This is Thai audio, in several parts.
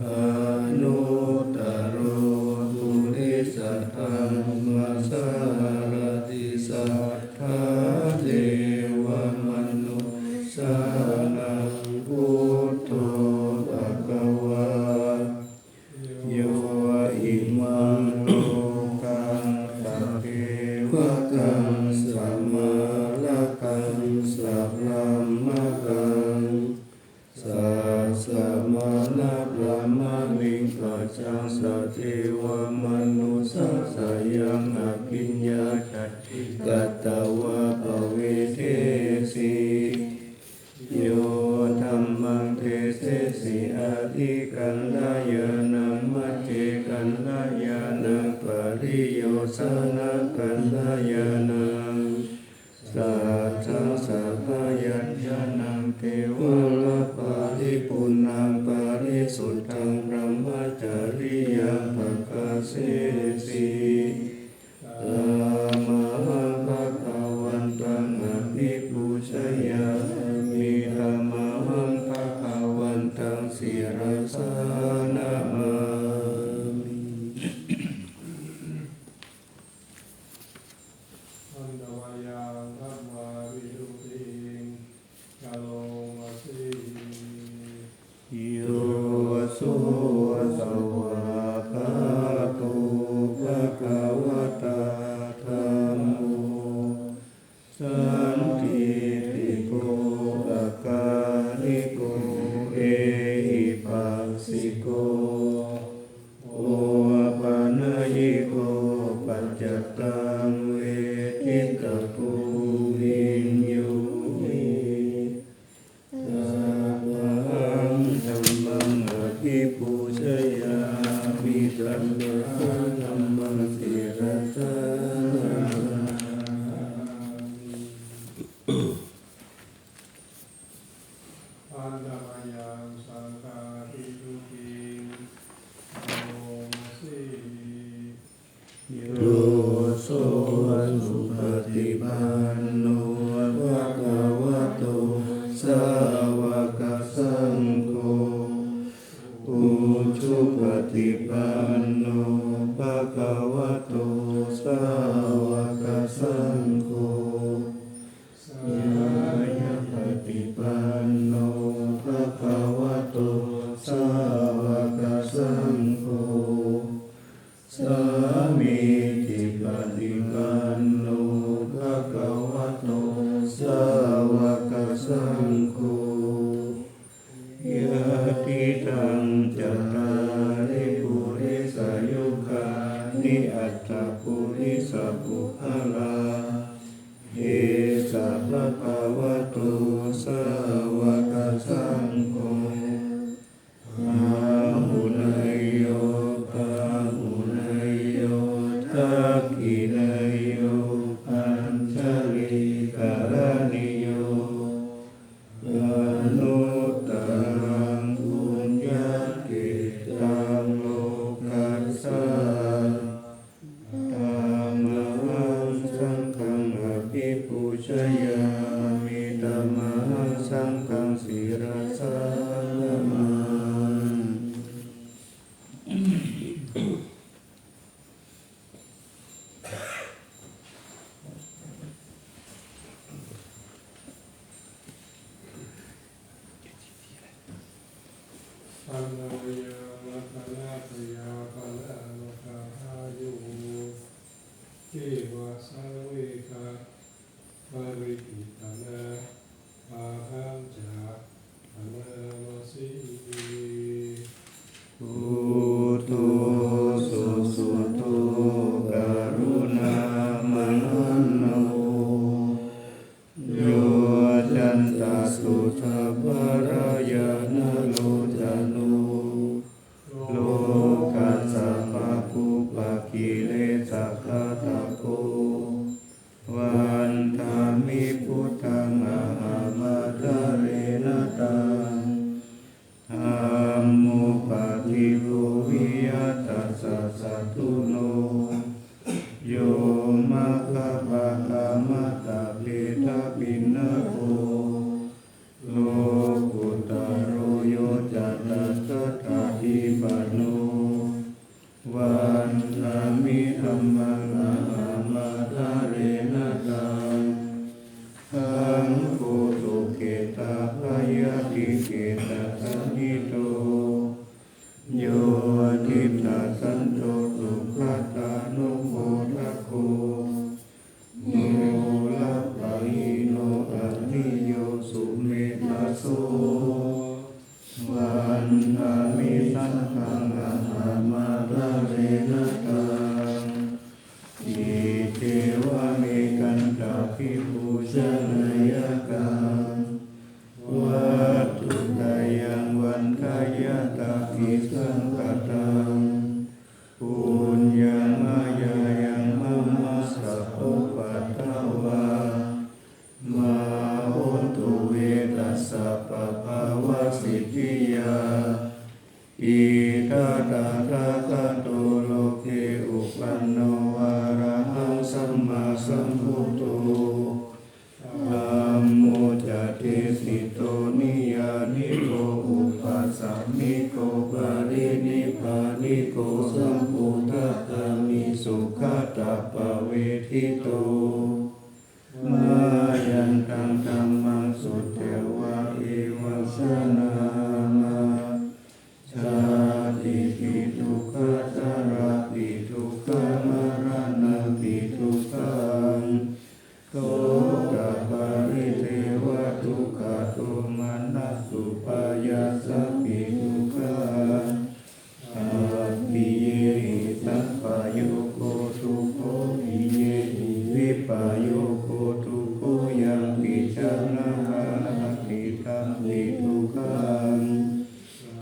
อนุต มะมิงปัจจังสัทเทวมนุสสายังอภิญญาจัตติกัตตวะภเวเทสีโยธัมมังเทเสสิอาทิกัลยาณังมัจเจกัลยาณังปริโยสนะกัลยาณังสัทธังสัพพยัญชนะเทวะปาริปุณังปาริสุทธังพรหมจริยังภคเสสีธัมมังภคะวันตังอภิปูชยามิธัมมังภคะวันตังศิรสานะมามิอันตวายังธัมมาวิสุทธิกาโลมัสสิโยสุสวากาโตภะคะวะตาธัมโมสันติติโกอาการิโกเอหิปัสสิโกโอปะนะยิโกปัจจตังเวทิตาภูมินโยนิธัมมังอภิปูชยามิธัมมังศิรสานะอันตวายังสังฆาทิสุขิกาโลมัสสิโยโสสุปฏิปันโนภะคะวะโตสาวกสังโฆอุชุปฏิปันโนภะคะวะโตสาวกสังโฆยายะปฏิปันโนภะคะวะโตสาวกสังโฆสามีจิปฏิปันโนภะคะวะโตสาวกสังโฆยะติตังจัตตาริปุริสายุคานิอัตถปุริสปุพพลาเอสะภะคะวะโตสาวกสังโฆอาหุนยโยภาหุนยโยทักขินยโยอัญชลิกรณิโยอนุตตรังปุญญกิตังโลกัสสะธัมมังสังฆังอภิปูชยามิธัมมังสังฆังศิรสานะมาอันตวายังมัคคนาทยาปะละโลกาอายุเทวะสังเวกะปริกิตนะอาหังจะอนามัสสิพุทโธสุสุโธกรุณามนันโนโยจันตสุทัพพรายานะโลจานุโลกัสสะปะปุปะกิเลสะคาตะโกวันธามิพุทธังอะหังมัตตะเรนะตังธัมโมปะทิโกวิยัตตัสสะสัตตุโนโยมัคคะปะคะมะตะเปตะปิณโกโลกุตโรโยจัตตัสสะทิปันโนวันธามิธัมมังอะหังมัตตะเรนะตังทังโกตุเกตาภยติเกตาสันนิโตโยทิตาสันโตสุขตานุโมทโกโมลัปปะหิโนอนิโยสุเมธาโสวันธามิสั กตังปุญญามายายังมัมมัสสะโภปัตถวามาโหตุเวตัสสะปะภาวะสิทธิยาอิทัตถะคะโตโลเกอุปันโนวาระหังสัมมาสัมพุทโธธัมโมจะเทสิโตนิยานิโกอุปัสสมิโกปะรินิพพานิโกสัมพุทธะกามิสุขตปะเวทิโตมายันตังธัมมังสุตเทวะเอวัสสนามาชาติปิทุกขจาราปิทุกขมรณะปิทุกขังโสกปาริเทวทุกขโทมานัสสุปายาสปิทุกขังอาภิเยหิสัพพโยโกทุกโขวิเยหิวิปโยโกทุกโขยังปิจานาปิตังปิทุกขัง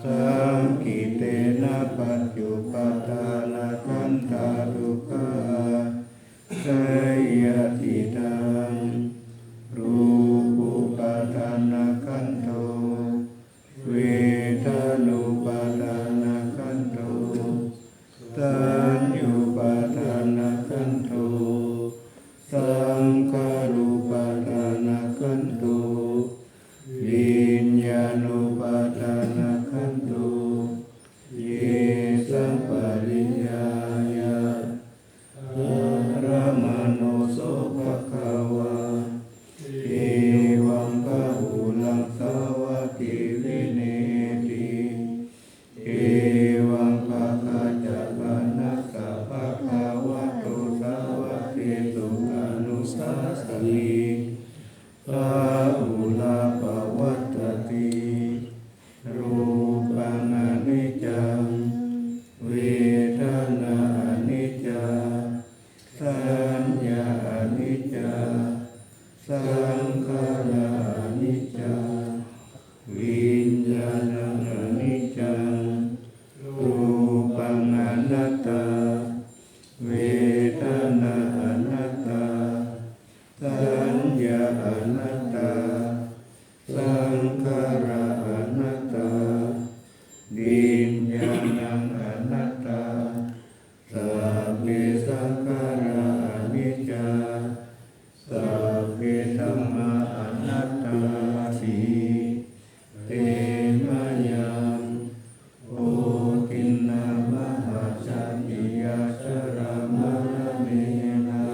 สังกิเตนะปัจจุปทานาคันธาทุกขาสยติตังรูปุปทานาคันโตเวทานุปทานาคันโตสัญญูปทานาคันโตสังขารุปทานาคันโตวิญญาณุปทานาคันโตเยสัมปริยายาอรมโนโสภควาเอวังพหุลังสาวติวิเนติเอวังภะคะจักขานัสสะภะคะวะโตสาวะเตสุอนุสาสนีภาหุลาภวัตติรูปังอนิจจังเวทนาอนิจจาสัญญาอนิจจาสังขารอนิจจาวิญญาณังอนิจจังรูปังอนัตตาเวทนาอนัตตาสัญญาอนัตตาสังขารอนัตตาวิญญาณังอนัตตาสัพเพสังขาราอนิจจาสัพเพธัมมาอนัตตาทิเตมะยังโอตินนามหาจันติยาชรามรเนนะ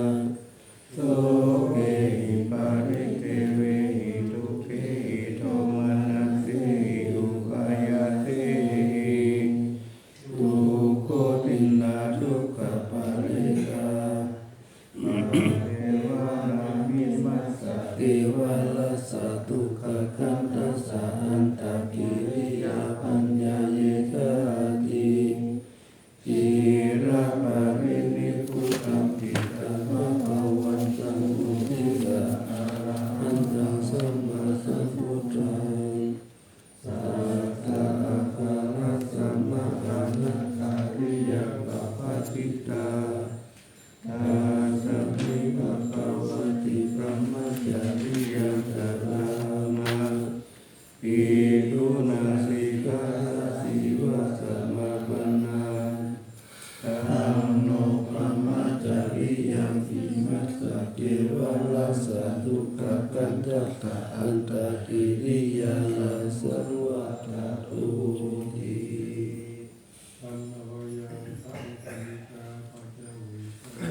โสเกหิปาริเตเวหิทุเขหิโทมานัสสิอุปายาเตทุกโขตินนาทุกขปาริกาเทวานามิมัสสะเทวาลัสสะทุกขคันธัสสะอันตกิริยาปัญญาเยกาติจิระปารินิพพุตัมปิตาภะคะวันตังอุทิสะอะระหันตังสัมมาสัมพุทธังสัทธะอะคะระสัมมาอานัตตาริยังปัปปติตาตาสัมมิภะคะวะติพระมัจจาริยังตถามาปิทุนาสิกาสิวะสัมมาปันนาธัมโมพระมัจจาริยังอิมัสสะเทวะลัสสะทุกขกันตัสสะอันตกิริยาสังวัฏตุติ ปัญญายังสังกัริกาปัจจวิสา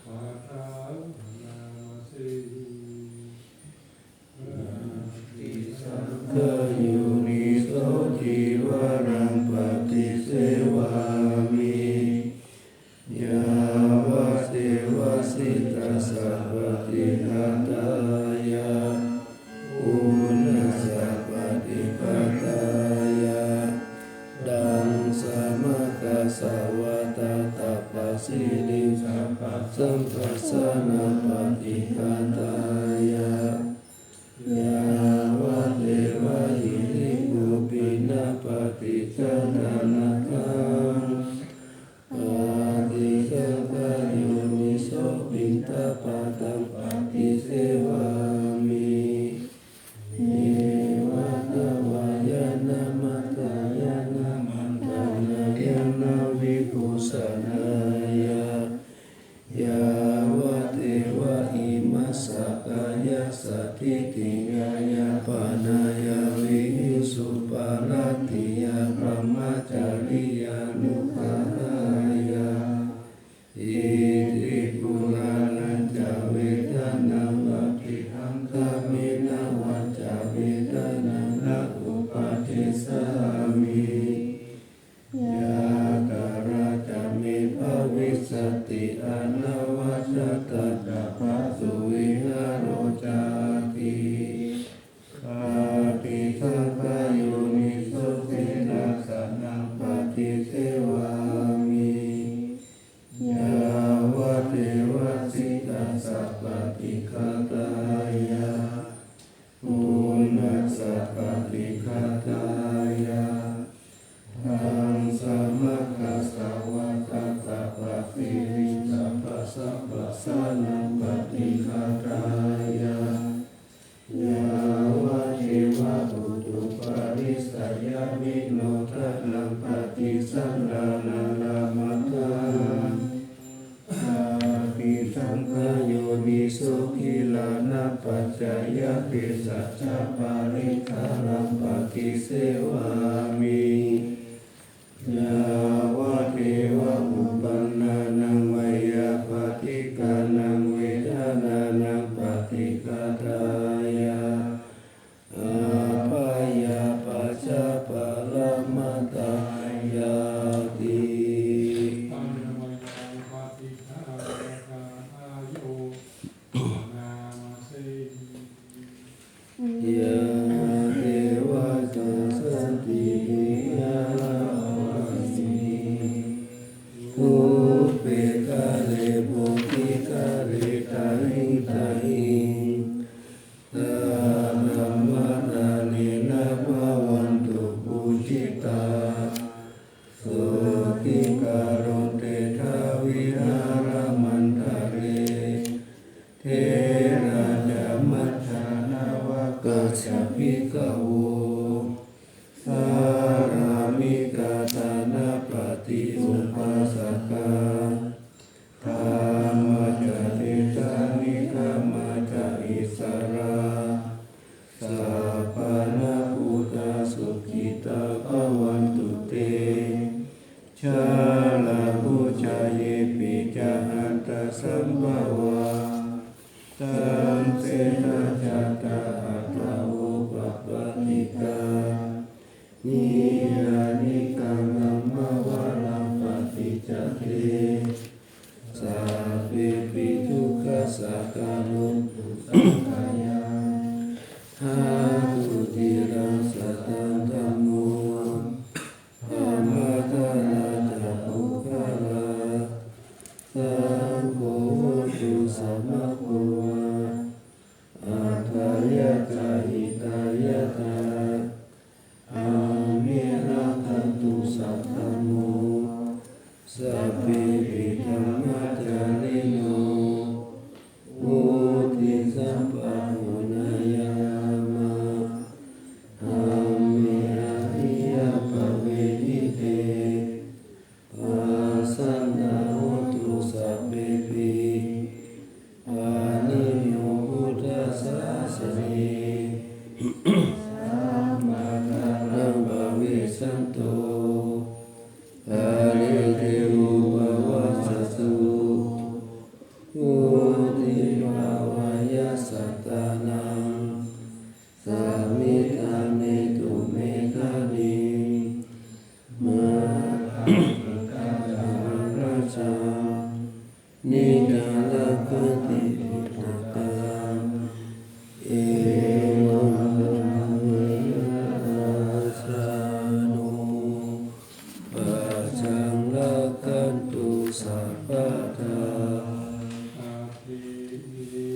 ปาทานามาเสหิสัง ขยุนิโสจิวรังปฏิเสวามิยาวะเสวะสิตาสัพพติหาตายาอุณสัพพติปตายาดังสมะกัสสวะตาตาปัสสิลิสัพพะสัมปัสสนาปฏิฆาตายายาวะเทวะหิริปุปินะปฏิจจานา นาคังปฏิสังขโยนิโสปินตปาตังปฏิเสวามิเอวะตวายนะมัตตายนะมันตานายนะวิภูสนายะยาวะเทวะอิมัสสะกายะสัทธิติยายะปานายาวิสุปาลติยาพรหมจาริยานุภายาอิติปุรานันจเวทนาวัติหังคามินาวัจาเวทนานะอุปาทิสามิยาการาจามิภวิสติอนวัชตตะภะสุวิหารโรจาติปฏิสังขโยนิโสสิลัสสะนังปฏิเสวามิยาวะเทวะสิตัสสะปฏิฆาตายะปุณัสสะปฏิฆาตายะธังสมะคัสสะวะคะตะปะปิริสัพพะสัพพะสานังปฏิฆาตายะยาวะเทวะอุตุปาริสัยามิโนทัสนังปฏิสันดานาลามะทังอาภิสังขโยนิโสกิลานะปัจจายะปิสัจจปาริคารังปฏิเสวามิยาวะเทวะอุปันนานังมัยยะปฏิกานังเวทนานังปฏิฆาตายะอาภายาปัจจปะละมะตายาติตัมมะยังปฏิฆาตาอายุนามาเสยะเทวะจัสสันติยะวัสสิอุเปกะเลปุติกะเลตาหิตาหิตาธัมมะตาเนนะภวันตุปุจิตาสุขิการุเตทาวิหารมันตะเรเทระจามัฏฐานาวกัสสะภิกขโวสารามิกาตานะปฏิอุปัสสกาธรรมจัตติสานิกามาจะอิสราสัพพะนะพุทธสุขิตาภวันตุเตชาลาภุชาเยปิจาหันตสัมภวาตังเสนาจัตตาอัตตาโอปัปปติกานิรานิกังธัมมวารังปฏิจจเตสัพเพปิทุกขสักการุตุสังขายาหาตุติรังสัตตังธัมโมธรรมะทานาจะภุคาลาสังโฆตุสัมมาโคอัตถายะจาหิตายะตาอาเมระคันตุสัพพโมสัพเพปิธรรมจาริโนมุติสัมปันโนนายามะธัมเมอริยปเวทิเตปัสสันนาโหตุสัพเพปิปานิโนพุทธัสสะสเนสัมมาทังภเวสันโตภริเทวุปวัสสสุอุทิภาวายสัตตานังสามิตาเนตุเมฆานิมาคัจจาราชานิกาลคันติปิตกังเอวังอาสานุปัจจังลักขันตุสัพพะทาอาภินิ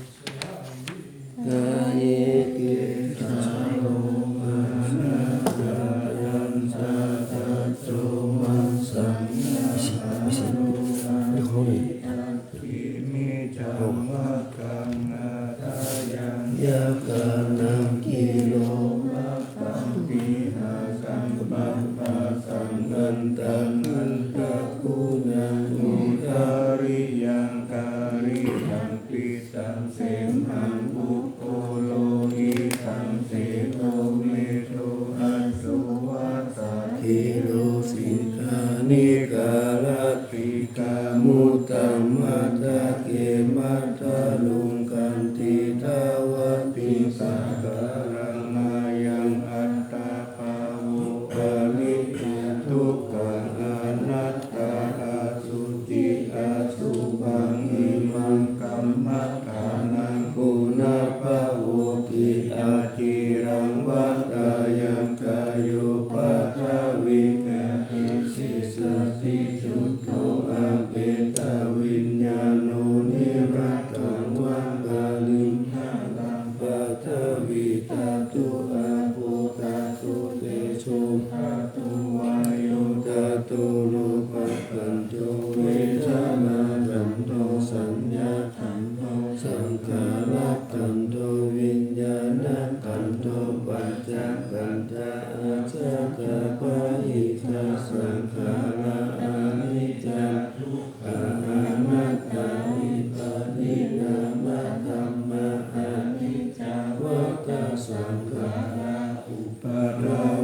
สสามิ กายเกตาโลมานะกายัญชาตา นตังอันตะคุณังอุตาริยังการิตังปิตังเสมังอุปโภโลหิตังเสโนเมโทอัสสุวัสสะทิโรสิกานิกาลติกามุตตมัตตะเกมัตตะลุงกันติทาวติสาการังมายังอัตตาภาวุปานิทุกขังอนัตตาอาสุติอาสุบังอิมังกัมมะฐานังปุณภะโวติอาจิรังวัฏฏายังกายโยปัฏฐวิกขิสิสติจุตโตอาเปตวิญญาโนนิรัตตังวังกาลิมหะลังปัฏฐวิตาตุอาภูตาตุเตโชภะตุวายโยตาตุโลภะคันโตเวทนาขันโตสัญญาขันโตสังขารขันโตวิญญาณขันโตปัจจขันธาอาจจาปะหิตาสังขาราอานิจจาทุกขาอนัตตาวิปานินามะธัมมาอานิจจาวัฏฏะสังขาราอุปาท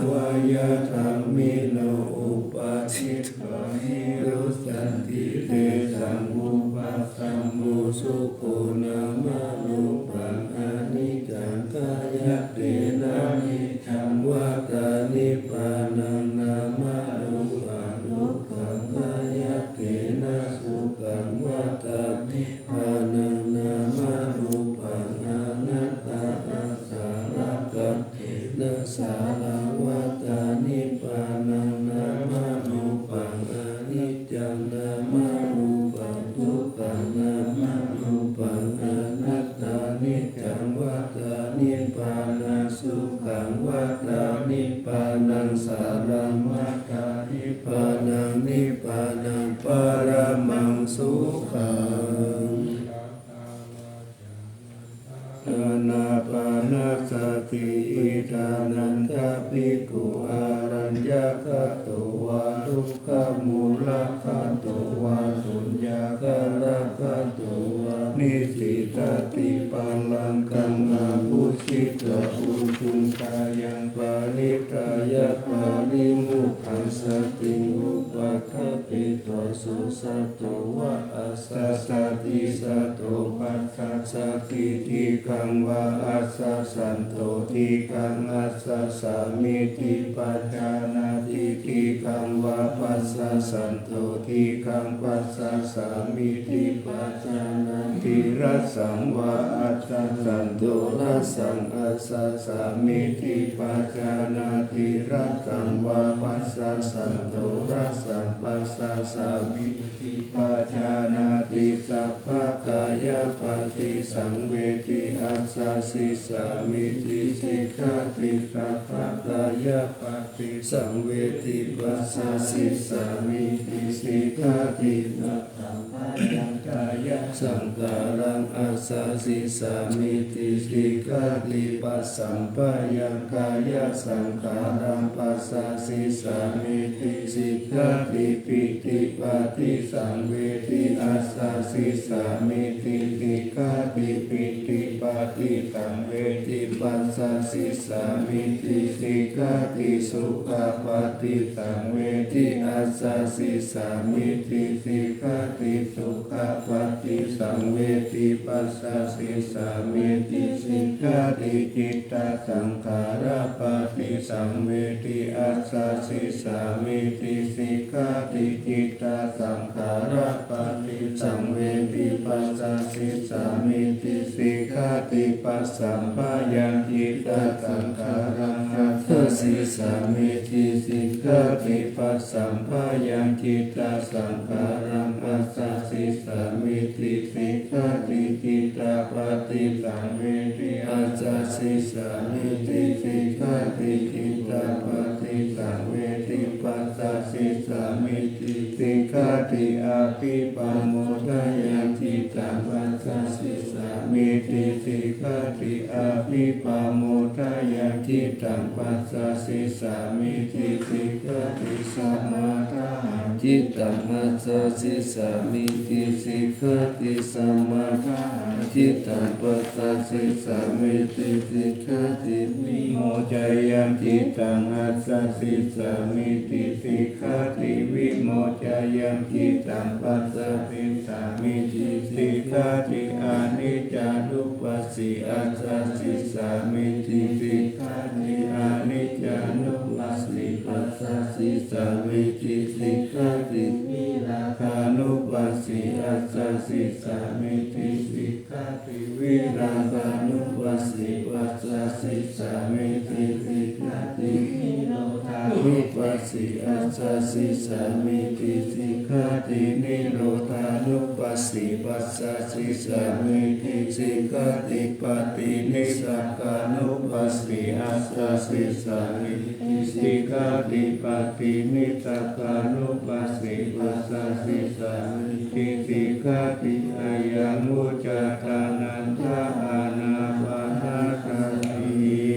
วายธัมมิโนอุปาทิตวะหิรุสันติเตสัมมุปัสสัมมุสุโขนามะรูปังอนิจจังกายเตนะนิจังวัฏฏานิพพานังนามะรูปังทุกขังกายเตนะสุขังวัฏฏานิพพานังนามะรูปังอนัตตาอัสสาระกัตถินะสาราวัฏฏานิพพานังนามะรูปังอนิจจังนามะรูปังทุกขังนามะรูปังอนัตตานิจจังวัฏฏานิพพานังสุขังวัฏฏานิพพานังสารังวัฏฏานิพพานังนิพพานังปรมังสุขังอานาปานสติอิทานันทภิกขุอารัญญคโตวาทุกขมูลคโตวาสุญญากะคโตวานิสิตติปัลลังกังอาภุชิตะอุทุงกายังปานิกายะปาลิมุขังสติอุปะคะปิโตสุสัตโตวะอัสสะสติสัตโตปัสสะสติทิกังวะอัสสะสันโตทิกังอัสสะสามิทิปัจจานาทิทิกังวะปัสสะสันโตทิกังปัสสะสามิทิปัจจานาทิรัสสังวะอัสสะสันโตรัสสังอัสสะสามิทิปัจจานาทิรัสสังวะปัสสะสันโตรัสสังปัสสะสามิทิปัจจานาทิสัพพะกายปฏิสังเวทิอัสสะสิสามิทิสิกขาติสัพพะกายปฏิสังเวทิปัสสะสิสามิทิสิกขาตินะธัมมายังกายสังขารังอัสสะสิสามิทิสิกขาติปัสสัมปะยังกายสังขารังปัสสะสิสามิทิสิกขาติปิติปาติสังเวทิอัสสะสิสามิทิสิกขาติปิติปาติสังเวทิปัสสะสิสามิทิสิกขาติสุขปาติสังเวทิอัสสะสิสามิทิสิกขาติสุขปาติสังเวทิปัสสะสิสามิทิสิกขาติจิตตสังขารปาติสังเวทิอัสสะสิสามิทิสิกขาติจิตตสังขารปาติสังเวทิปัสสะสิสามิทิสิกขาติปัสสัมปะยังจิตตสังขารังอัสสะสิสามิทิสิกขาติปัสสัมปะยังจิตตสังขารังอัสสะสิสามิทิสิกขาติจิตตปาติสังเวทิอัสสะสิสามิทิสิกขาติจิตตปาติสังเวทิปัสสะสิสามิทิสิกขาติอาภิปโมทะยังจิตตปัสสะสิสามิ มิติสิกขติอาภิปาโมทายังจิตตังปัสสะสิสามิติสิกขติสัมมาทาจิตตังมัสสะสิสามิติสิกขติสัมมาทาจิตตังปัสสะสิสามิติสิกขติวิโมจายังจิตตังอัสสะสิสามิติสิกขติวิโมจายังจิตตังปัสสะสิสามิติสิกขติอนิจจานุปัสสิอัสสะสิสามิติสิกขติอนิจจานุปัสสิปัสสะสิสามิติสิกขติวิราคานุปัสสิอัสสะสิสามิติสิกขติวิราคานุปัสสิปัสสะสิสามิติสิกขตินิโรธานุปัสสิอัสสะสิสามิติสิกขตินิโรธานุปัสสิปัสสะสิสามิติสิกขติปฏินิสสกานุปัสสิอัสสะสิสามิติสิกขติปฏินิสสกานุปัสสิปัสสะสิสามิติสิกขติอายังอุจจาทานันทาอานาปานสติ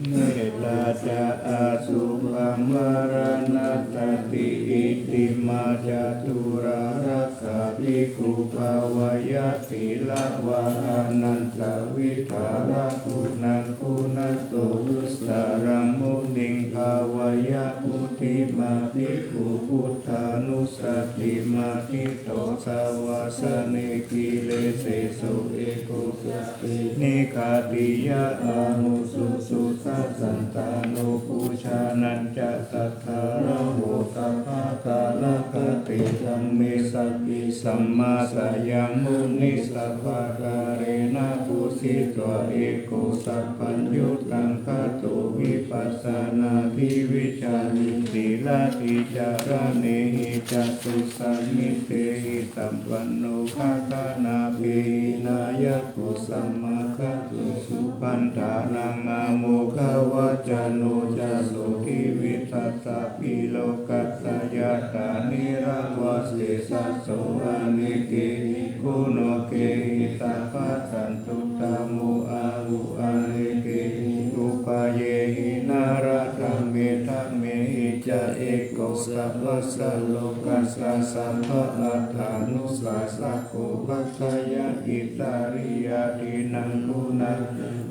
เมตตาจะอาสุภังวรณัตติอิติมาจตุรารักขาภิกขุภาวายติละวะอานันตวิภาระคุณังคุณโตวุสารังมุนิงภาวายพุทธิมาภิกขุพุทธานุสติมาทิโตสาวาสเนกิเลเสสุเอโกสัพพินิคาติยะอาหุสุสุสัสสันตานุปูชานันจะสัทธาระโหตัพพะกาลกติธัมเมสัพพิสัมมาสัยยังมุนิสัพพะการะนะปุสิตวะเอโกสัพพัญญุตังคโตวิปัสสนาทิวิจาริสีลาติจารเนหิจัสสุสัมมิเตหิสัมปันโนภะคะนาเปหินายะโกสัมมาคะตุสุปันธานังอะโมฆะวัจโนจะโสทิวิทัสสะปิโลกัสสยะตานิรังวะเสสัสโสอะเนเกหิคุโนเกหิตาปัสสันตุตาโมอาหุอะเนเกหิอุปาเยหินาระธัมเมธัมเมหิจะเอโกสัพพะสัลโลกัสสะสัมภะอัฏฐานุสาสะโกภัคคยะอิตาริยาตินังคุณัง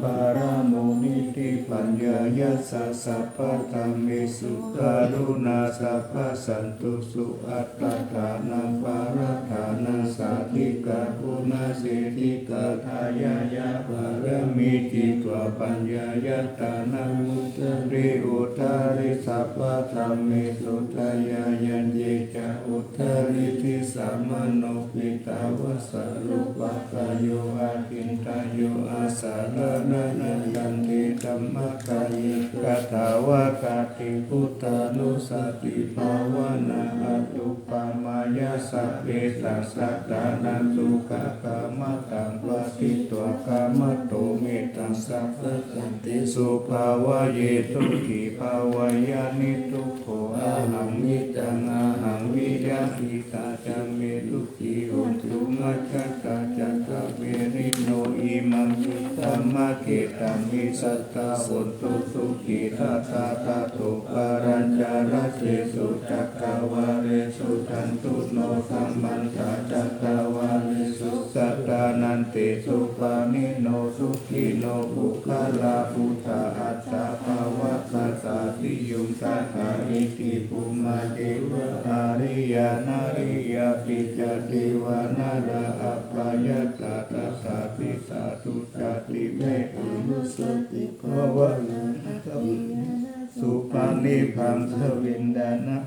ปารโมนิติปัญญายะสัสสะปะธัมเมสุการุณาสัพพะสันตุสุอัตตฐานังปารัฐานังสาธิกาคุณาเสธิกาทายายะปารมิจิตวปัญญายะตานังมุตริอุทาริสัพพะธัมเมสุทายายันเยจะอุทาริทิสัมมโนปิตาวสารุปะกายโยอาคินตายโยอาสาลนานันยันติธัมมกายกตาวกาติพุทธานุสติภาวนาอัตตุปามายาสัพเพตัสสะตานันตุกะกามตังปฏิตัวกามโตเมตังสัพพะสันติสุภาวะเยตุกิภาวายานิทุกโขอะหังมิตังอะหังวิยาหิตาจัมเมตุกิโหตุมัจจตาจักขเวริโนอิมังมิธัมมะเกตัมมิสัตตาโหตุสุขิทัตตาตาตุปารัญจาระเสสุจักขวาเรสุทันตุโนสัมมันตาจักขวาเรสุสัตตานันติสุปานิโนสุขิโนบุคลาภุตาอัตตาภาวะคาตาติยุงสัทธาอิติปุมาเทวะอาริยานาริยาปิจเทวานาราอัปปายตาตัสสะปิสาตุจติเมตุนุสติภาวะสุปานิพังสวินดานะ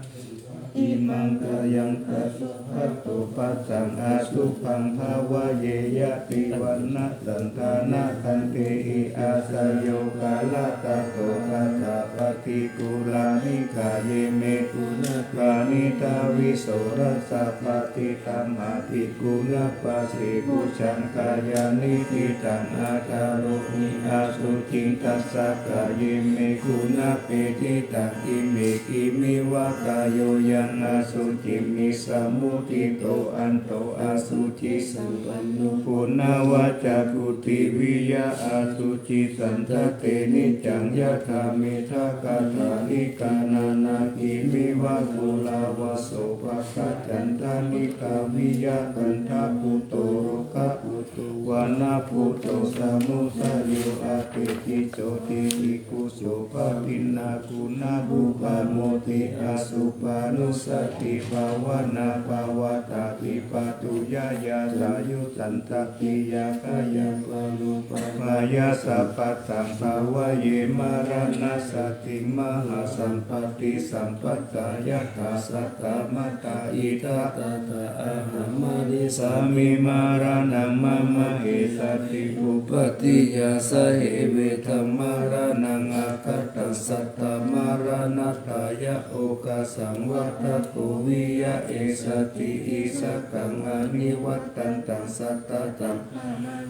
อิมังกายังกัสพัตโตปัสสังอาสุพังภาวะเยยะติวันนะสันทานะคันเตหิอาสยโยกาลตะโตกัสสะปฏิกุลานิกาเยเมกุณกานิตาวิโสรัสสะปฏิตัมมาภิกุณปัสสิกุชังกายานิทิตังอาคาโรหิอาสุจิงตัสสะกายเมกุณเปติตังอิเมกิมิวะกายโยยัง งอสุจิมิสมุทิโตอันโตอสุจิสัมปันโนปุณณวัจจะกุติวิยะอสุจิสันทเตนิจังยะธามิทากาธานิกานานาคิมิวะกุลาวะโสภะคะจันทานิกาวิยะกันทาปุโตโรคะปุโตวานาปุโตสมุสะโยอาติติโจติวิกุโสภะพินากุณาบุปาโมติอาสุปานุสติภาวนาภาวตาปิปะตุยายาสายุสันตติยากายาปาลุปมายาสัพพตังภาวะเยมารณสติมหาสัมปติสัมปัตตายะตาสัตตมัตตาอิทะตตาอะหัมมานิสามิมารานังมะมะเอสติอุปติยาสเหเวธรรมารานังอาคัตตังสัตตมารานัตตายะโอกาสังวัตโกวิยะเอสติอิสักขังอนิวัตตันตังสัตตตัง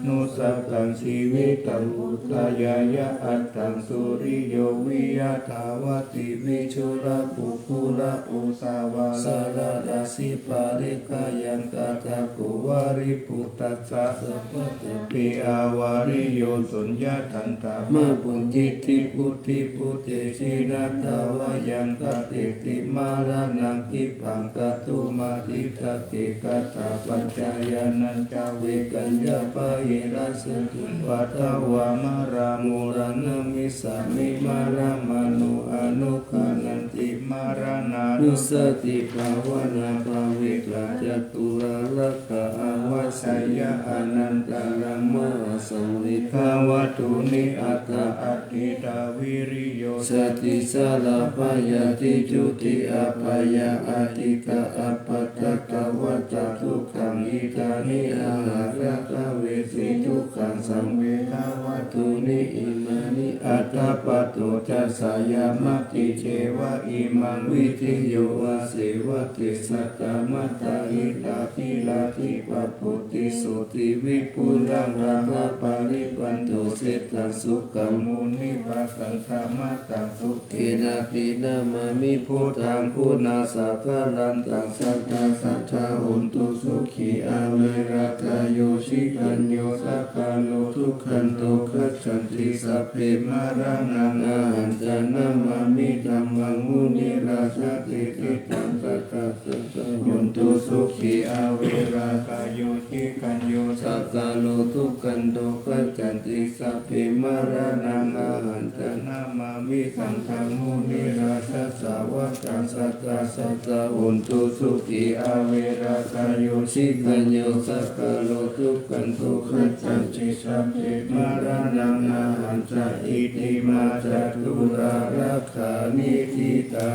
นุสักขังชีวิตังอุตยายะอัตตังสุริโยวิยะทาวติวิชุระปุคุระอุสาวาสารดาสิปาริกายังตถาโกวาริปุตตัสสะสัพพะปิอาวาริโยสุญญาทันตามะปุญญิติพุทธิพุทเตชินัตถาวายังกติติมารานังกิปังกตุมาทิตติกตาปัญจายานันจาเวกัญญาปะหิรัสตุวัตวามารามุรานะมิสามิมารามานุอนุคานันติมารานานุสติภาวนาภาวิกลาจตุระลักขะอวัสยะอนันตรังมหาสังวิภาวตุนิอัตตะอัตติตาวิริโยสติสาลาภายาติจุติอาภายาอาติกะอัปปัตตะกวัตตะทุกขังอิตานิอาหาระกะเวสีทุกขังสังเวทาวตุนิอิมานิอัตตะปัตโตจัสสายามะติเจวะอิมังวิทิโยวะเสวะติสัตตมัตตาหิตาภิลาภิปัปปุติสุติวิปุรังราภปาริปันโตเสตังสุขมุนิปัสสังธรรมตังสุขินาปินามามิพุทธังพุนาสัพพะลันตังสัทธาสัทธาหุนตุสุขีอาเวราคาโยชิคันโยสัคคาโลทุกขันโตคัจฉันติสัพเพมารานังอาหันจานามามิธัมมังมุนิราชติติตังสัทธาสัทธาหุนตุสุขีอาเวราคาโยชิคันโยสัคคาโลทุกขันโตคัจฉันติสัพเพมารานังอาหันจานามามิสังฆมุนิราชสาวกังสัทธาสัทธาหุนตุสุขีอาเวราคาโยชิคันโยสัคคาโลทุกขันโตคัจฉันติสัพเพมารานังอาหันจาอิติมาจตุรารักขานิทิตา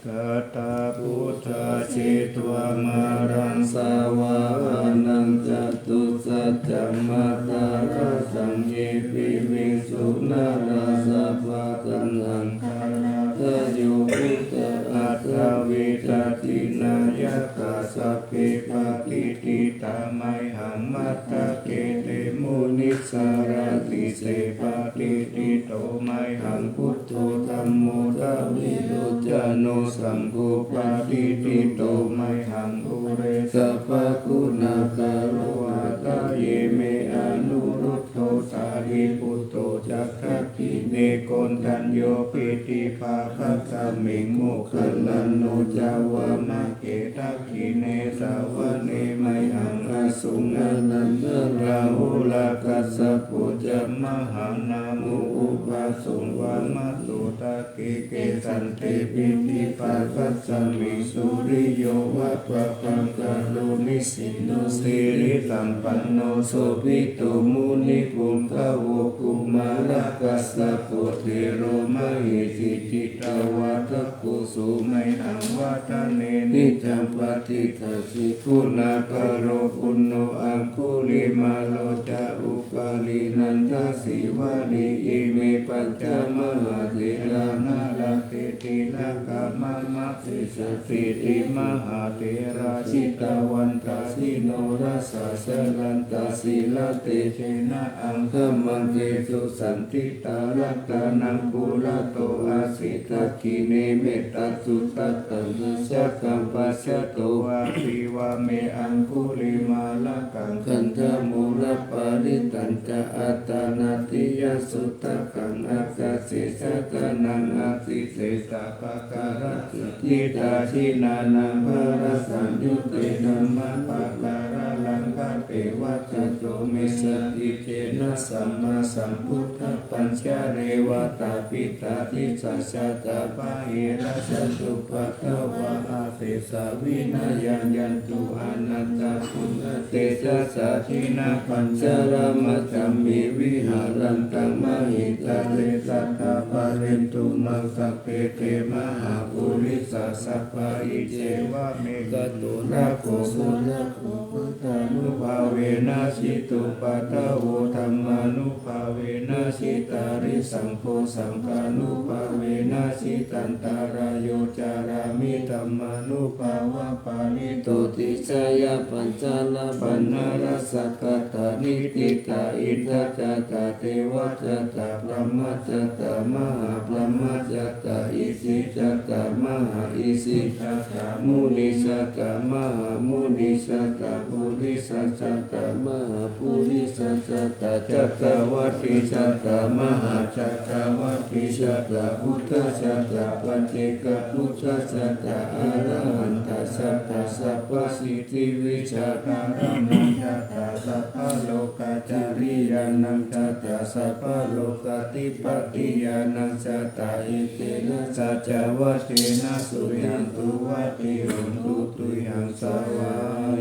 กัตตาพุทธาเจตวามารังสาวานังจตุสัจจมัตตาราสังเยปิวิสุนาราสะภะตังหังคาราทะโยพุทธอัตถเวทตินายะกาสัพเพปะกิติตาไมหังมัตตะเกเตมุนิสาราติเสปะติติโตไมหังพุทโธธัมโมทาวิโรจโนสังโฆปะติติโตไมหังอุเรสัพพะคุณาคาโรหะตะเยเมอนุรุตโตสารีปุตโตจักขัคคิเนโกณทัญโยปิติภาคัสสมิงโมคคัลลันโนจาวามะเกตัคคิเนสาวะเนไมหังอสุงอนันตราหุลากัสสะปุจจมหานามุอุปาสุงวามะตุตะกิเกสันเตปิติภาคัสสมิสุริโยวะปะปังกะโลนิสิโนสิริสัมปันโนโสภิตุมุนิปุงคะโวกุมาระกัสสะโพธิโรมหิสิจิตาวาทกุสุไมหังวาทะเนนิจัมปฏิทัสสิคุณากโรปุณโนอังคุลิมาโลจาอุปาลินันทสิวานิอิเมปัญจมหาเถร ลานาลาเตติลากามะมะติสติติมหาเทราชิตาวันตาสิโนรัสสะสลันตาสีลาเตเชนะอังคมังเกสุสันติตาลักตานังปุระโตอาสิตาคิเนเมตตาสุตตังสักกัมปัสสะโตอาภิวาเมอังคุลิมาลกังคันธมูลปาริตันจะอัตตานาติยสุตตะกังอักขสิสกนังอาติเสสะปะการะทิตาชินานังภรสัญยุเตธัมมะปะการะลังคะเตวัจโตเมสติเจนะสัมมาสัมพุทธปัญจเรวตาปิตาทิสัสสะตาปะเอระสันตุปะทวะอาเสสะวินายัญญันตุอนัตตาปุณเตสัสสะทินาปัญจรมจัมมิวิหารันตังมหิตาเรสัตตาปะเรนตุมังสัพเพเทมหาปุริสสัพพะอิเจวะเมกตุระโกสุระโกพุทธานุภาเวนะสิตุปัตตะโวธัมมานุภาเวนะสิตาริสังโฆสังฆานุภาเวนะสิตันตารายโยจารามิธัมมานุภาวะปานิโตติชยปัญจลปันนรัสสะกตานิติตาอินทจัตตาเทวจัตตาพรหมจัตตามหาพรหมจัตตาอิสิจัตตามหาอิสิจัตตามุนิจัตตามหามุนิจัตตาปุริสัจจัตตามหาปุริสัจจัตตาจัตตวัฏฏิจัตตามหาจัตตวัฏฏิจัตตาพุทธจัตตาปัจเจกพุทธจัตตาอรหันตสัตตาสัพพสิทธิวิชาการนังจัตตาสัพพะโลกาจาริยานังจัตตาสัพพะโลกาธิปติยานังจัตตาอิเตนะสัจจวัตเตนะสุยันตุวัตติหุนตุตุยังสวา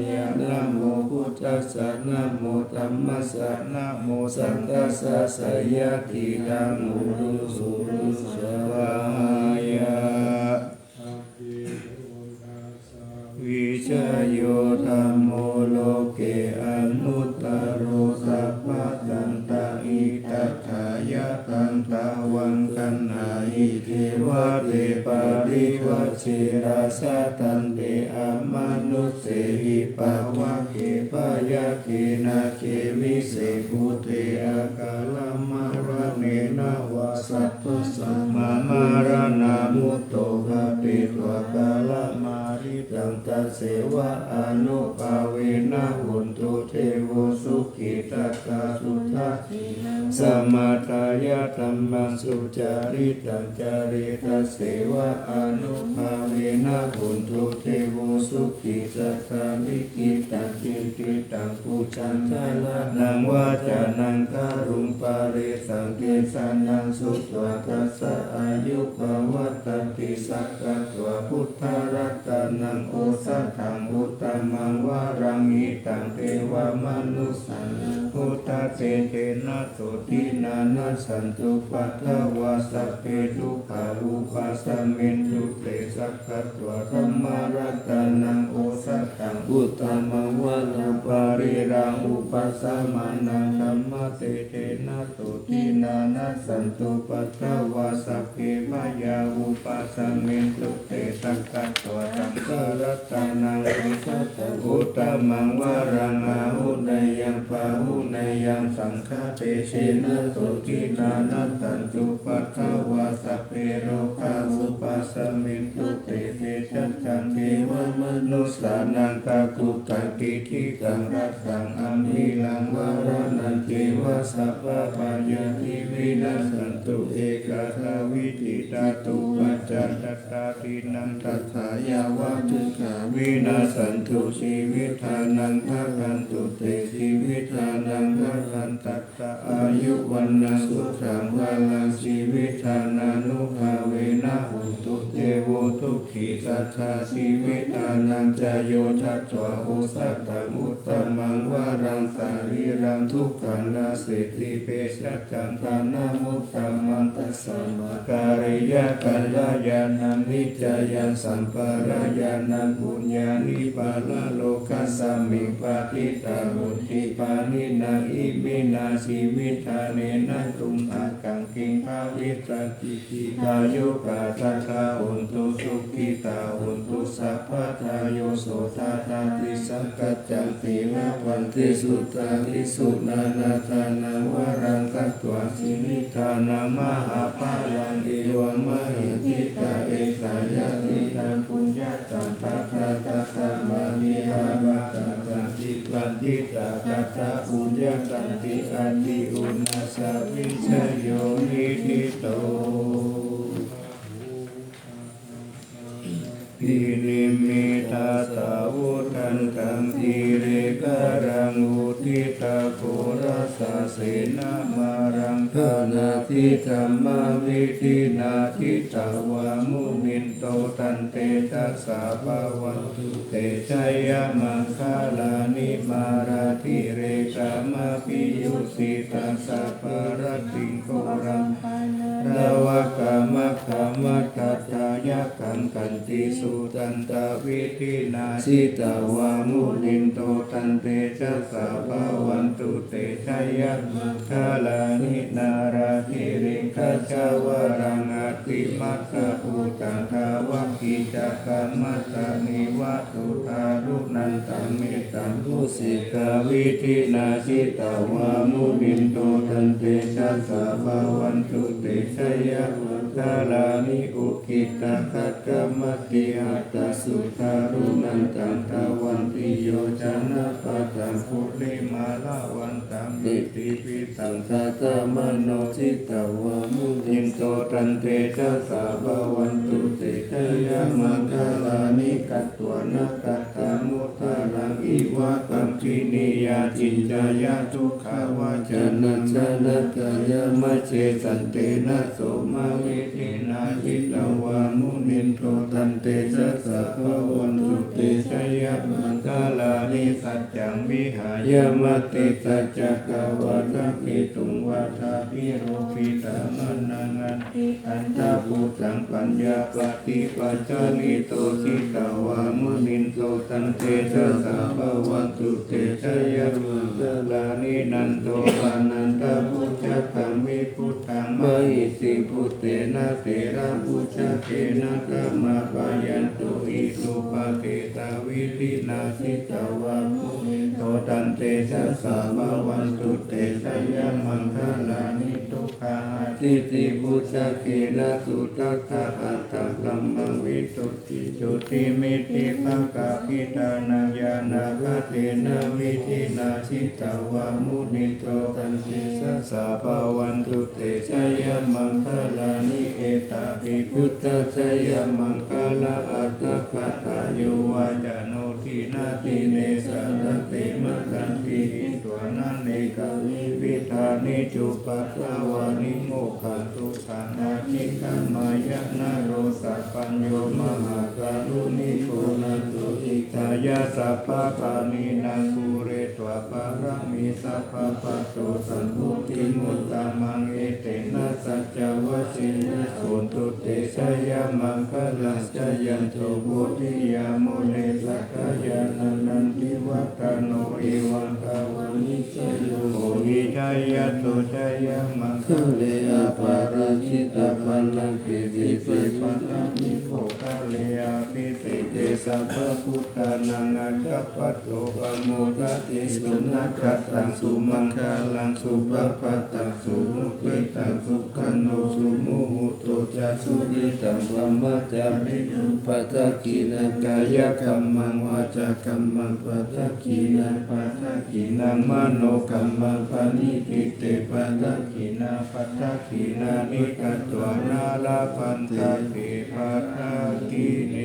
ยะนะโมพุทธัสสะนะโมธัมมัสสะนะโมสังฆัสสะสยะทิตังอุรุสุรุสวายะวิชโยธัมโมโลเกอนุตตโรสัพพะตันตาอิตัฏฐายะตันตาวังคันหาอิเทวะเตปาริวัชิราสะตันเตอมนุสเสหิปะวะเกปะยะเกนะเกมิเสภูเตอากาลมะระเนนะวะสัพพสัมมามาระนามุตโตภะเตตวะกาลมาริตังตัสเสวะอนุภาเวนะหุนตุเทโวสุขิตัสสะสุทัสสิสมาทายะธัมมังสุจาริตังจาริตัสเสวะอนุภาเวนะหุนตุเทโวสุขิตัสสะลิขิตังจิติตังปุจันทะละนังวาจานังคารุงปาเรสังเกสันนังสุตวะตัสสะอายุภวัตติสักกะตวะพุทธรัตนังโอสัทธังอุตตมังวารังอิตังเทวมนุสสันพุทธเจเตนะโสตินานะสันตุปัฏฐวาสัพเพทุกขาอุปัสสมินทุเตสักขะตวะธัมมารัตนังโอสัทธังอุตตมังวานาปาริรังอุปัสสมานังธัมมเตเตนะโสตินานะสันตุปัฏฐวาสัพเพมยาอุปัสสมินทุเตสักขะตวะธัมมารัตนังโอสัทธังอุตตมังวารังอาหุนยังปาหุนยังสังฆาเตเชนะโสตินานัตตันตุปัฏฐวาสัพเพโรคาอุปัสสมินทุเตเตชัจจังเทวมนุสสานังกากุตังกิทิกังรัตสังอัมหิลังวารนันเทวสัพพะปัญญาทิวินัสสันตุเอกาทาวิธิตาตุปัจจันตตาทินังทัสสายาวะทุกขาวินาสันตุชีวิธานังทัพพันตุเตชีวิธานังทัพพันตัสสะอายุวันนังสุขังพลังชีวิธานานุภาเวนะหุนตุเทโวทุกขิสัทธาชีวิธานังจโยทัตถวโอสัตตังอุตตมังวารังสารีรังทุกขังนาเสติเปชัจจังทานามุตตมังตัสสะมาการิยะกัลยา ญาณังนิจจยานสัมปรายานังปุญญานิปาลโลกัสสมิงปาทิตาหุติปานินาอิมินาชีวิธาเนนะตุมอากังกิงภาวิตาติกิตายุกาตตาหุนตุสุขิตาหุนตุสัพพทาโยโสตตาติสังกัจจังติระวันติสุตาติสุนานาธานาวรังกัตตวาสินิธานามหาปาลังอิวมหิทิตาเอกายะตินังปุญญาตัมปัตตาตถามานิหาวัตตันติปันติตาตถาปุญญาตันติอันติอุณาสาวิชโยนิทิโตปินิมิตาสาวุธันตังทีเรกรังอุทิตาโกรัสสะเสนามารังธนาทิธรรมวิธินาทิตาวามุนินโตตันเตทัสสะภะวันตุเตชัยมังคาลานิมาราธิเรกามปิยุสิตัสสะปะรติงโกรังระวะกามะขามะตัตตายะกังกันติสุตันตวิธินาสิตาวามุนินโตตันเตชัสสะภะวันตุเตชัยมังคาลานินาราธิริงคัจจวรังอติมัคคะอุตังคาวัคคิจักขัมมัตตานิวัตุทารุนันตัมเมตัมมุสิกาวิธินาสิตาวามุนินโตตันเตชัสสะภะวันตุเตชัยมังคาลานิอุกิตาคัจจมัตติหัตถสุทารุนันตังทวันติโยจนะปัตตังปุริมาลาวันตังนิติปิตังทัตตมโนจิตาวามุนินโตตันเตชัสสะภะวันตุเตชัยมังคาลานิกัตตวนะกัตตามุตตารังอิวะกัมปินิยาจินจายาทุกขาวาจนะชนะกายมะเชสันเตนะโสมาวิธินาจิตาวามุนินโตตันเตชัสสะภะวันตุเตชัยมังคาลานิสัจจังวิหายมติสัจจกวัฏภิตุงวัฏภิโรปิตามนังอันตาปุตังปัญญาปฏิปัจจานิโตสิตาวามุนินโตตันเตชัสสะภะวันตุเตชัยมังคาลานินันโตปานันตพุทธคัมมิพุทธังมหิสิพุทเตนะเตระพุทธเตนะกัมมาปายันตุอิสุปะเกตาวิธินาสิตาวามุนินโตตันเตชัสสะภะวันตุเตชัยมังคาลานิทุกขาทิติพุทธเกนะสุตัสสะอัตตะลัมมังวิสุทธิจุติมิติภะกะพิตานัญญาณาคเตนะวิธินาสิตาวามุนินโตตันเตชัสสะภะวันตุเตชัยมังคาลานิเอตาภิพุทธชัยมังคาลาอัตถะคะตาโยวาจโนทินาติเนสะระเตมะคันติหิตัวนันเนกาลิวิธานิจุปัสสาวานิโมขันตุสันนาคิขัมมายะนะโรสัพพัญโยมหาการุณิโกนันตุอิทายาสัพพะปานินังภูเรตวะปารามิสัพพะปัตโตสัมพุทธิมุตตะมังเอเตนะสัจจวชินะโสตุเตชัยมังคลัสจยันโตโพธิยาโมเนสักยานันติวัตโนเอวังคาวานิจโยโอหิชัยตุชัยมังคเลอาปาราชิตาปันลังปิติเปปันลังนิโภคเลอาปิติเตสัพพะพุทธานังอัจฉปัตโตปโมทติสุนัขตังสุมังคลังสุภปัตตังสุมุติตังสุขันโนสุมุหุโตจะสุริตังวัมมัจจามิปัตตกินังกายกัมมังวาจากัมมังปัตตกินังปัตตกินังมโนกัมมังปณิทิเตปัตตกินังปัตตกินังนิกัตตวานาลาพันธะเตปัตตกิเน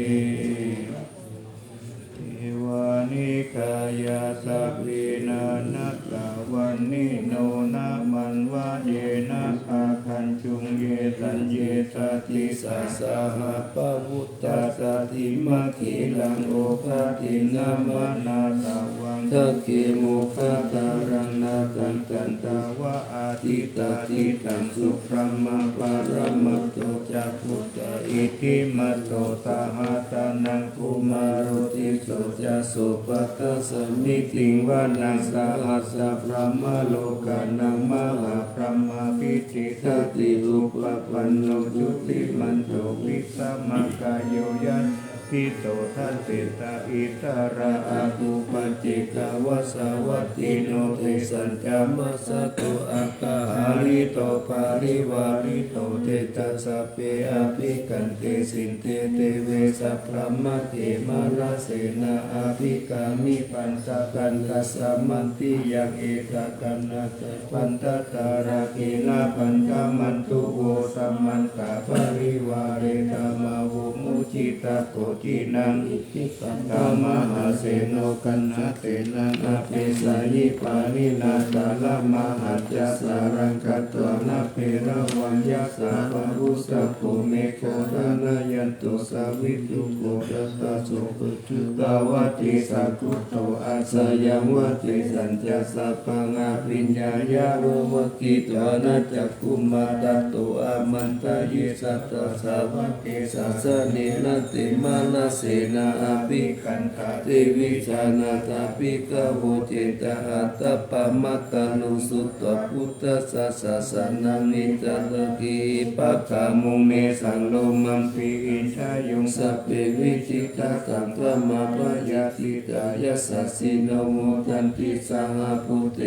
วานิกายาสัพพินานัสสะวันนิโนนะมันวะเยนะอาคันจุงเยสัญเยส ติสัสสะหะปะวุตตาสติมัคคิลังโอภาทินามานาตาวังทักเกโมคาตารังนากันกันตาวะอาทิตาทิตังสุพรหมปารมัตโตจักขุตะอิทิมัตโตตาหาตานังกุมารติโสจะสุปตัสสมิติงวานังสาหัสสะพรหมโลกานังมหาพรหมพิจิตติอุปปันโนจุติมันโตวิสัมมกายโยยันพิโตทัตติตาอิตาระอาภูปัจจิกาวสาวัตติโนเทสัญจามัสสะโตอากาหาริโตปาริวาริโตเตตัสสะเปอภิกันเตสินเตเตเวสัพพะมะเทมาลาเสนาอภิกามิปัญจกันตัสสะมันติยังเอกกันนาปันตตาราเกนะปัญจมันตุโวสัมมันตาปริวาเรธรรมโวมุจิตาโกจินังอิทิปันตามหาเสโนกันนาเตนังอเปสายิปานินาตาลมหัจจสารังกัตตวนาเพระวัญญาสาปรุสะโภเมโคทานายันตุสาวิตุโกตัสสะสุปจุตาวติสักขุโตอาสยังวติสัญจสัพพังอภิญญายาโรมกิตวานาจักขุมาตัตโตอามันตยิสัตตสาวติสัสสะเนนะติมานาเสนาอภิกันตาเทวิชานาตาปิกะโวเจตาอัตตปะมะกานุสุตตพุทธสัสสะสนังนิจลกีปัคขะมุเมสังโลมัมปิอินชายุงสัพเพวิจิตาตังธรรมะปะยาติตายะสัสสิโนโมทันติสหภูเต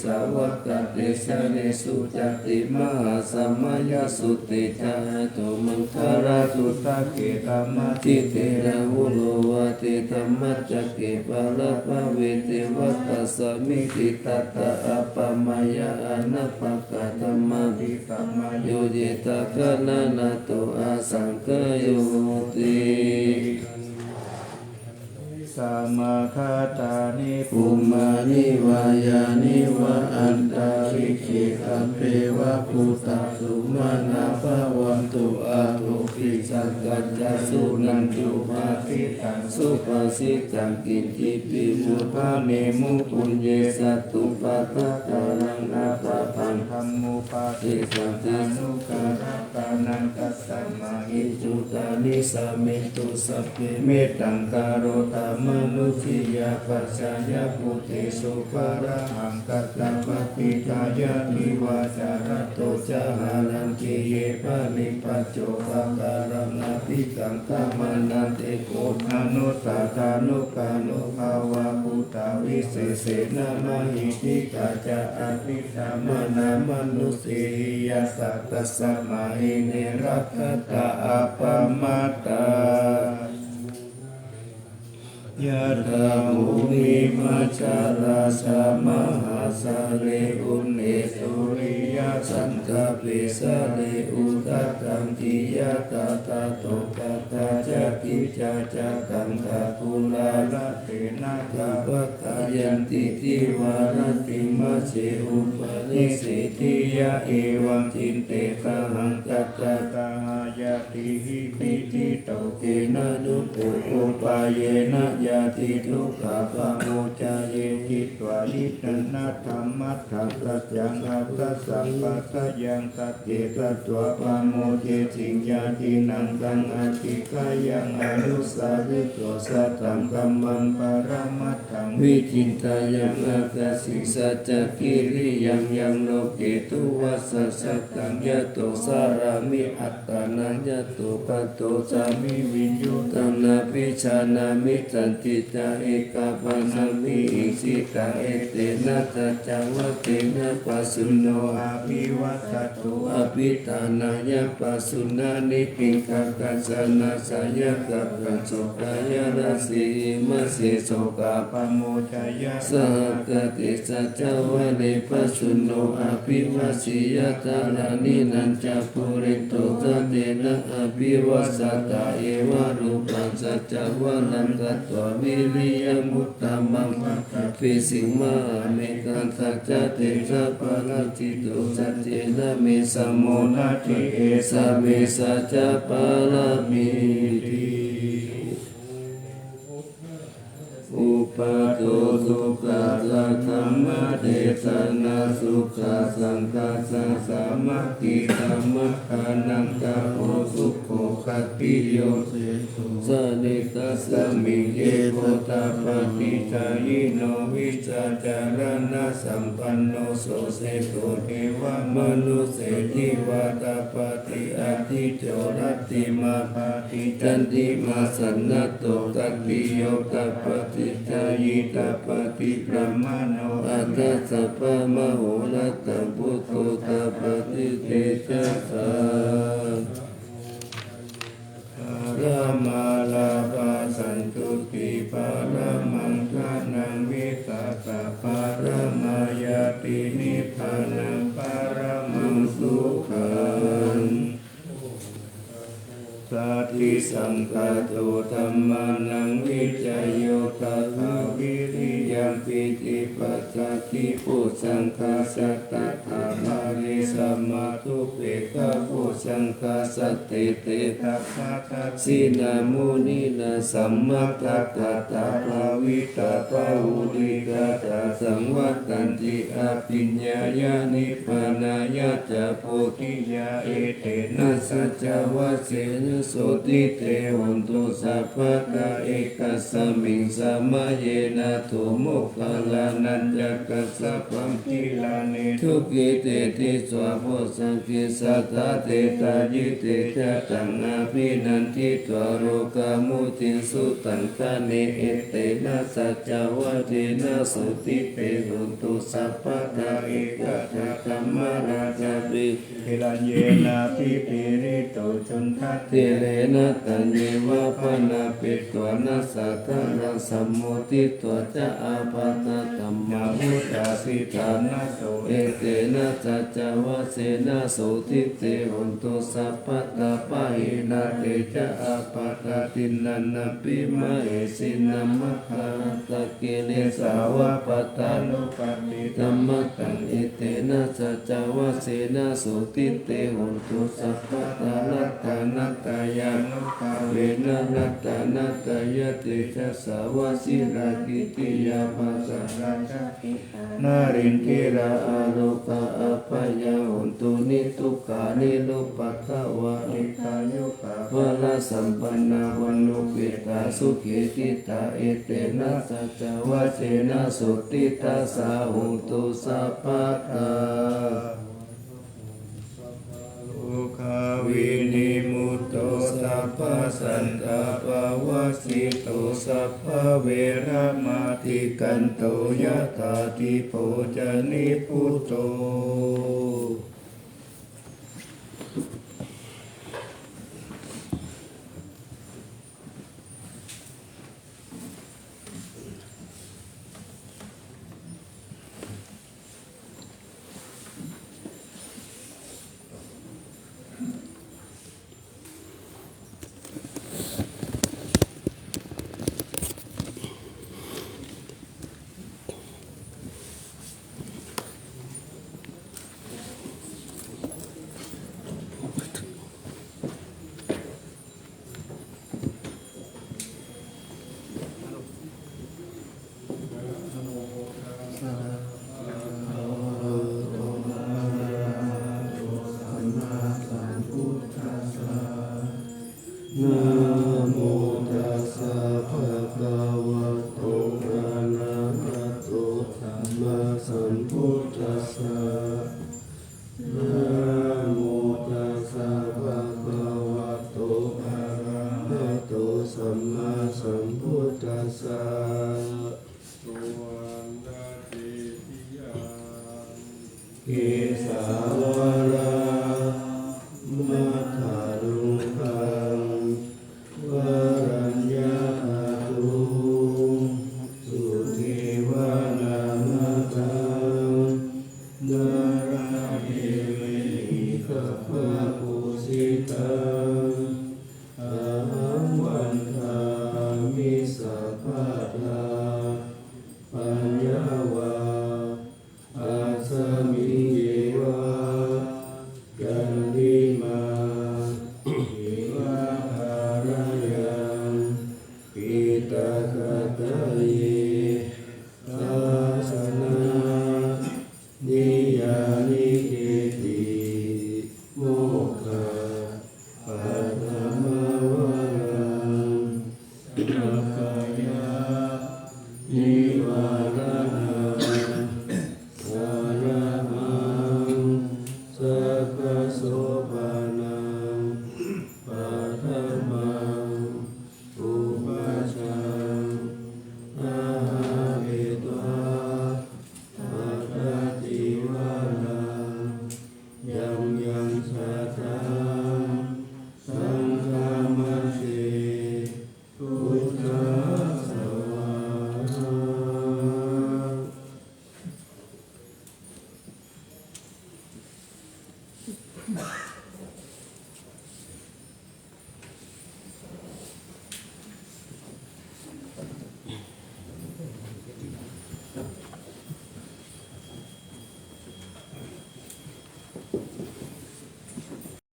สาวกะเตสะเนสุจติมหาสัมมาญสุติจาโตมังคาราสุตตะเกตมะจิเตระหุโลวะเตธัมมัจจเกปะละภะเวเตวัตตสมิติตัตตะอัปปมายะอนัปปะกะธัมมาวิสัมมาโยเจตะคะนะนะโตอาสังคโยติสัมมาคาตานิภูมานิวายานิวะอันตาริเกตัมเปวะพุทธสุมาณาภวันตุอาทุปิสักกัจจสุนันตุมาทิตังสุปสิตังกินจิปิมุภาเนมุปุญเยสัตตุปัฏฐะกาลังอาปะพังธัมมุปาติสัตติสุการะกานังกัสสะมาหิจุตานิสัมเมตุสัพเพเมตตังการโรตามนุทิยาปัจจายปุติสุปาระหังกัตตะปฏิกายะนิวาจารโตจาหานันติเยปะนิปัจโจภะการังอภิกังขมานันเตโกอนุตตตานุกานุภาวะพุทธาวิเศษนะมหิติกาจะอภิธามนามนุสียสัตตสมาหิเนรัคตาอัปปมัตตายะถามุนิมัจจาราสามหาสาเลอุเนสุริยสันตปิสะเลอุตัตตังทิยะตาตาโตตาตาจักขิจาจักขังคาภูลาลเตนะกะปะกายันติทิวารติมัจเจอุปนิสิทิยะเอวังจินเตตะหังกัตตะตายะติหิปิติโตเกนะนุปุอุปายเนะยาติทุกขะปะโมจาเยจิตวานิตนะธรรมัตถะกัจจังอัตตะสัมปัสสยังตัตเตตัตวะปะโมเจสิงญาตินังกังอติกายังอนุสาวิโตสัตตังกัมมังปรมัตถังวิจินตายังอาคาสิสัจจกิริยังยังโลเกตุวัสสะตังยะโตสารามิอัตตานัญญะโตปัตโตสามิวิญญูตังนาภิชานามิสันติจาเอกาปนามิอิสิตังเอเตนะตัจจาวะเตนะปัสสุโนอาภิวัตโตอภิตานายะปัสสุนานิปิงกัจจสนะสายะกัปปัญโสกายะราสีมะเสโสกาปโมจายะสหกติสัจจวะเลปัสสุโนอาภิวัสิยะตาลานินันจาปุริโตตะเต นะอภิวัสสตาเอวะรูปังสัจจวานันตตววิริยมุตตมังฟิสิงมาเมกันสัจจะเตชะปะละจิตุสัจเจนะเมสัมโมนาทิเอสะเมสัจจะปะละมิติอุปาโตสุขะสัทธัมมะเทศนาสุขะสังฆัสสะสามัคคีธัมมะคานังกะโหสุโขคัตติโยเสตุสนิกัสสมิเยโพธาปฏิจายิโนวิจาจารณะสัมปันโนโสเสตุเทวมนุเสติวาตาปฏิอาทิโจรติมาปฏิจันติมาสันนโตตัตติโยตัปฏิจายิตาปฏิพระมโนอัตถสัพพะมโหรัตพุทโธตาปฏิเตชะสารามาลาภาสันตุติปารามังคานังวิตาตาปารมายาตินิพพานังปารมังสุขังสัตติสังฆาโตธัมมานังวิจโยตถาวิริยัมปิติปัสสติปุสังฆาสัตตะถาภาริสัมมาทุเปกะปุสังฆาสัตติเตทัพพะทัสสินามุนินาสัมมาทัตตาตาภาวิตาภาอุริกาตาสังวัตตันติอาปิญญายานิพพานายะจะโพธิยาเอเตนะสัจจวัสเสนะโสติเตหุนตุสัพพะกะเอกัสสมิงสมัยเยนะทุมุขลานันจักกัสสะพัมพิลานิทุกิเตติสวะโพสังคิสัตตะเตตายิเตชะตังอาภินันทิตวโรกามุติสุตังคเนเอเตนะสัจจวะเทนะโสติเตหุนตุสัพพะกะเอกัสสะธัมมาราชาปิเทลัญเยนะพิปิริโตชนทัตเตเรนะตัญเยวะปนาปิตวนะสัทธะระสัมโมทิตัวจะอาภัตตัมมาหุตาสิทานะโสเอเตนะสัจจวะเสนะโสติเตหุนตุสัพพะตาปะหินาเตจะอาภัตตินันนะปิมะเอสินัมมะคาตะกิเลสาวะปัตตานุปัฏฐิธัมมะตังเอเตนะสัจจวะเสนะโสติเตหุนตุสัพพะตานัตตานัตตายานุภาเวนะนัตตานัตตายะเตชะสาวะสิรากิติยาภาสาราชานารินทิราอาโลกะอัปปยาหุนตุนิทุกขานิโลปัคขวะอิตายุกะวะละสัมปันนาวันโลกิตาสุขิติตาเอเตนะสัจจวะเสนะสุติตาสาหุนตุสัพพะตาอุคาวินิมุตโตสัพพสันตาปวสิโตสัพพเวระมาติกันโตยะถาติโพจนิพุตโตสัมมาสัมพุทธัสสะ